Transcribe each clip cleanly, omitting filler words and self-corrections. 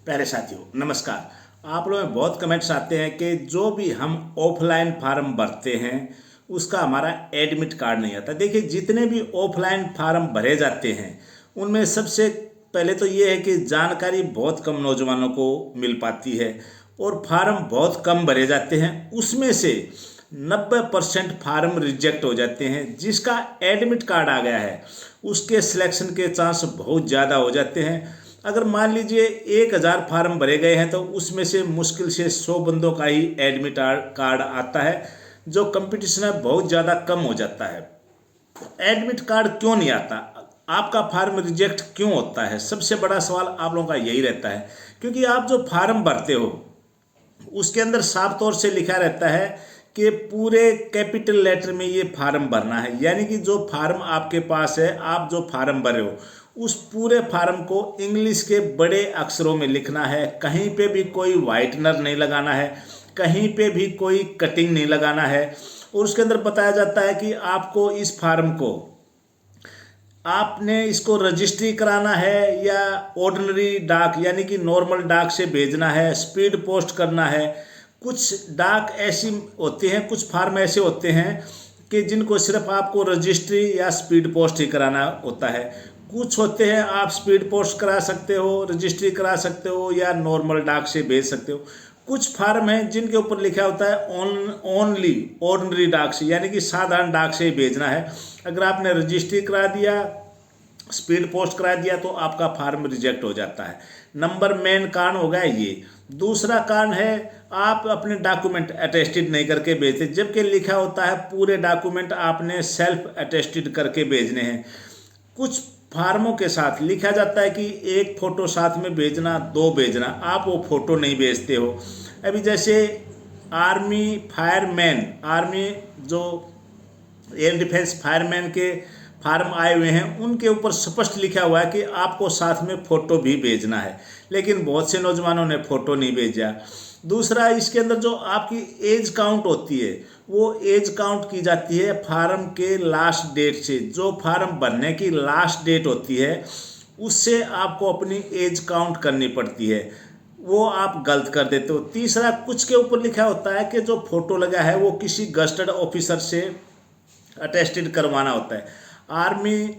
प्यारे साथियों नमस्कार। आप लोगों में बहुत कमेंट्स आते हैं कि जो भी हम ऑफलाइन फार्म भरते हैं उसका हमारा एडमिट कार्ड नहीं आता। देखिए, जितने भी ऑफलाइन फार्म भरे जाते हैं उनमें सबसे पहले तो ये है कि जानकारी बहुत कम नौजवानों को मिल पाती है और फार्म बहुत कम भरे जाते हैं। उसमें से 90% फार्म रिजेक्ट हो जाते हैं। जिसका एडमिट कार्ड आ गया है उसके सिलेक्शन के चांस बहुत ज़्यादा हो जाते हैं। अगर मान लीजिए 1000 फार्म भरे गए हैं तो उसमें से मुश्किल से 100 बंदों का ही एडमिट कार्ड आता है। जो कंपटीशन है बहुत ज़्यादा कम हो जाता है। एडमिट कार्ड क्यों नहीं आता, आपका फार्म रिजेक्ट क्यों होता है, सबसे बड़ा सवाल आप लोगों का यही रहता है। क्योंकि आप जो फार्म भरते हो उसके अंदर साफ तौर से लिखा रहता है कि पूरे कैपिटल लेटर में ये फार्म भरना है। यानी कि जो फार्म आपके पास है, आप जो फार्म भरे हो उस पूरे फार्म को इंग्लिश के बड़े अक्षरों में लिखना है। कहीं पे भी कोई वाइटनर नहीं लगाना है, कहीं पे भी कोई कटिंग नहीं लगाना है। और उसके अंदर बताया जाता है कि आपको इस फार्म को आपने इसको रजिस्ट्री कराना है या ऑर्डिनरी डाक यानी कि नॉर्मल डाक से भेजना है, स्पीड पोस्ट करना है। कुछ डाक ऐसी होती हैं, कुछ फार्म ऐसे होते हैं कि जिनको सिर्फ आपको रजिस्ट्री या स्पीड पोस्ट ही कराना होता है। कुछ होते हैं आप स्पीड पोस्ट करा सकते हो, रजिस्ट्री करा सकते हो या नॉर्मल डाक से भेज सकते हो। कुछ फार्म हैं जिनके ऊपर लिखा होता है ओनली ऑर्डिनरी डाक से, यानी कि साधारण डाक से ही भेजना है। अगर आपने रजिस्ट्री करा दिया, स्पीड पोस्ट करा दिया तो आपका फार्म रिजेक्ट हो जाता है। नंबर मेन कारण होगा ये। दूसरा कारण है आप अपने डॉक्यूमेंट अटेस्टेड नहीं करके भेजते, जबकि लिखा होता है पूरे डॉक्यूमेंट आपने सेल्फ अटेस्टेड करके भेजने हैं। कुछ फार्मों के साथ लिखा जाता है कि एक फ़ोटो साथ में भेजना, 2 भेजना, आप वो फ़ोटो नहीं भेजते हो। अभी जैसे आर्मी फायरमैन, आर्मी जो एयर डिफेंस फायरमैन के फार्म आए हुए हैं उनके ऊपर स्पष्ट लिखा हुआ है कि आपको साथ में फ़ोटो भी भेजना है, लेकिन बहुत से नौजवानों ने फ़ोटो नहीं भेजा। दूसरा, इसके अंदर जो आपकी एज काउंट होती है वो एज काउंट की जाती है फार्म के लास्ट डेट से। जो फार्म भरने की लास्ट डेट होती है उससे आपको अपनी एज काउंट करनी पड़ती है, वो आप गलत कर देते हो। तीसरा, कुछ के ऊपर लिखा होता है कि जो फ़ोटो लगा है वो किसी गस्टेड ऑफिसर से अटेस्टेड करवाना होता है। आर्मी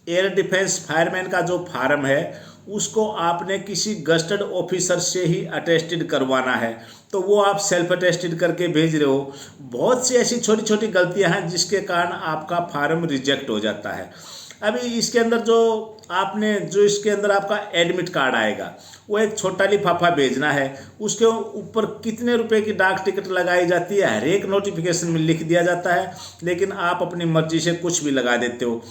एयर डिफेंस फायरमैन का जो फार्म है उसको आपने किसी गस्टेड ऑफिसर से ही अटेस्टेड करवाना है, तो वो आप सेल्फ अटेस्टेड करके भेज रहे हो। बहुत सी ऐसी छोटी छोटी गलतियां हैं जिसके कारण आपका फार्म रिजेक्ट हो जाता है। अभी इसके अंदर जो इसके अंदर आपका एडमिट कार्ड आएगा वो एक छोटा लिफाफा भेजना है। उसके ऊपर कितने रुपए की डाक टिकट लगाई जाती है हर एक नोटिफिकेशन में लिख दिया जाता है, लेकिन आप अपनी मर्जी से कुछ भी लगा देते हो।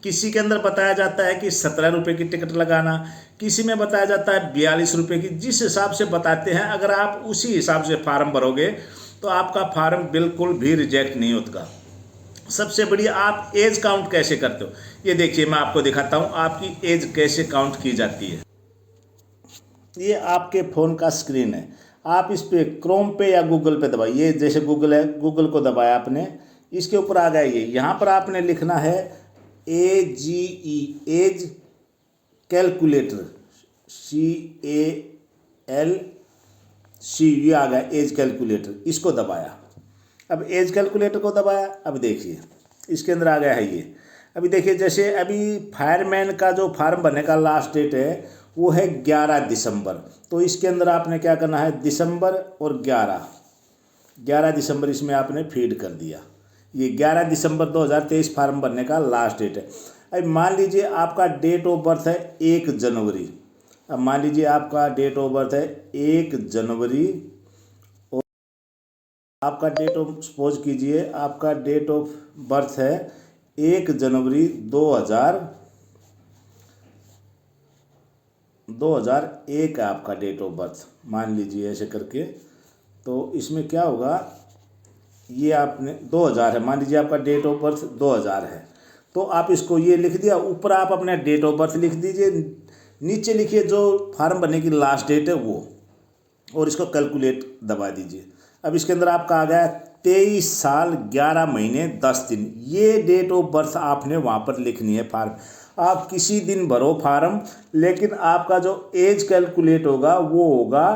किसी के अंदर बताया जाता है कि 17 रुपये की टिकट लगाना, किसी में बताया जाता है 42 रुपये की। जिस हिसाब से बताते हैं अगर आप उसी हिसाब से फार्म भरोगे तो आपका फार्म बिल्कुल भी रिजेक्ट नहीं होगा। सबसे बढ़िया, आप एज काउंट कैसे करते हो ये देखिए, मैं आपको दिखाता हूँ आपकी एज कैसे काउंट की जाती है। ये आपके फ़ोन का स्क्रीन है। आप इस पे क्रोम पे या गूगल पे दबाइए। जैसे गूगल है, गूगल को दबाया आपने, इसके ऊपर आ गया ये। यहाँ पर आपने लिखना है AGE, एज कैलकुलेटर, CALC, ये आ गया एज कैलकुलेटर। इसको दबाया, अब एज कैलकुलेटर को दबाया, अब देखिए इसके अंदर आ गया है ये। अभी देखिए, जैसे अभी फायरमैन का जो फार्म भरने का लास्ट डेट है वो है 11 दिसंबर। तो इसके अंदर आपने क्या करना है, दिसंबर और 11 दिसंबर इसमें आपने फीड कर दिया। ये 11 दिसंबर 2023 फार्म भरने का लास्ट डेट है। अब मान लीजिए आपका डेट ऑफ बर्थ है 1 जनवरी। अब मान लीजिए आपका डेट ऑफ बर्थ है 1 जनवरी, और आपका डेट ऑफ, सपोज कीजिए आपका डेट ऑफ बर्थ है 1 जनवरी 2001 है आपका डेट ऑफ बर्थ, मान लीजिए ऐसे करके। तो इसमें क्या होगा, ये आपने 2000 है, मान लीजिए आपका डेट ऑफ बर्थ 2000 है, तो आप इसको ये लिख दिया। ऊपर आप अपना डेट ऑफ बर्थ लिख दीजिए, नीचे लिखिए जो फार्म भरने की लास्ट डेट है वो, और इसको कैलकुलेट दबा दीजिए। अब इसके अंदर आपका आ गया 23 साल 11 महीने 10 दिन। ये डेट ऑफ बर्थ आपने वहाँ पर लिखनी है फार्म। आप किसी दिन भरो फार्म, लेकिन आपका जो एज कैलकुलेट होगा वो होगा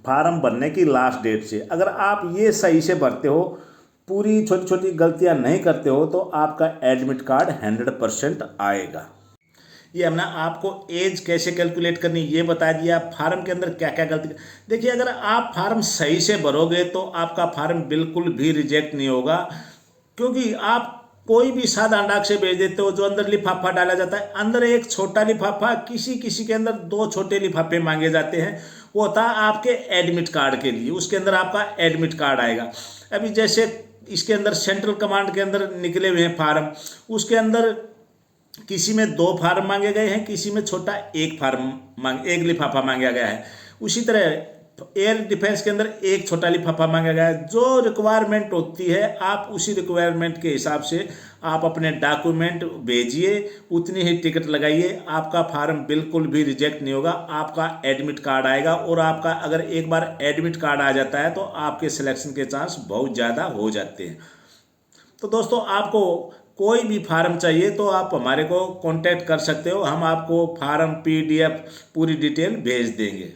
फार्म भरने की लास्ट डेट से। अगर आप ये सही से भरते हो, पूरी छोटी छोटी गलतियां नहीं करते हो, तो आपका एडमिट कार्ड 100% आएगा। ये हमने आपको एज कैसे कैलकुलेट करनी ये बता दिया। फार्म के अंदर क्या क्या गलती, देखिए अगर आप फार्म सही से भरोगे तो आपका फार्म बिल्कुल भी रिजेक्ट नहीं होगा, क्योंकि आप कोई भी साधारण डाक से भेज देते हो, जो अंदर लिफाफा डाला जाता है, अंदर एक छोटा लिफाफा, किसी किसी के अंदर 2 छोटे लिफाफे मांगे जाते हैं, वो होता है आपके एडमिट कार्ड के लिए, उसके अंदर आपका एडमिट कार्ड आएगा। अभी जैसे इसके अंदर सेंट्रल कमांड के अंदर निकले हुए हैं फार्म, उसके अंदर किसी में 2 फार्म मांगे गए हैं, किसी में छोटा एक लिफाफा मांगा गया है। उसी तरह एयर डिफेंस के अंदर एक छोटा लिफाफा मांगा गया है। जो रिक्वायरमेंट होती है आप उसी रिक्वायरमेंट के हिसाब से आप अपने डॉक्यूमेंट भेजिए, उतनी ही टिकट लगाइए, आपका फार्म बिल्कुल भी रिजेक्ट नहीं होगा, आपका एडमिट कार्ड आएगा। और आपका अगर एक बार एडमिट कार्ड आ जाता है तो आपके सिलेक्शन के चांस बहुत ज़्यादा हो जाते हैं। तो दोस्तों, आपको कोई भी फार्म चाहिए तो आप हमारे को कांटेक्ट कर सकते हो, हम आपको फार्म PDF पूरी डिटेल भेज देंगे।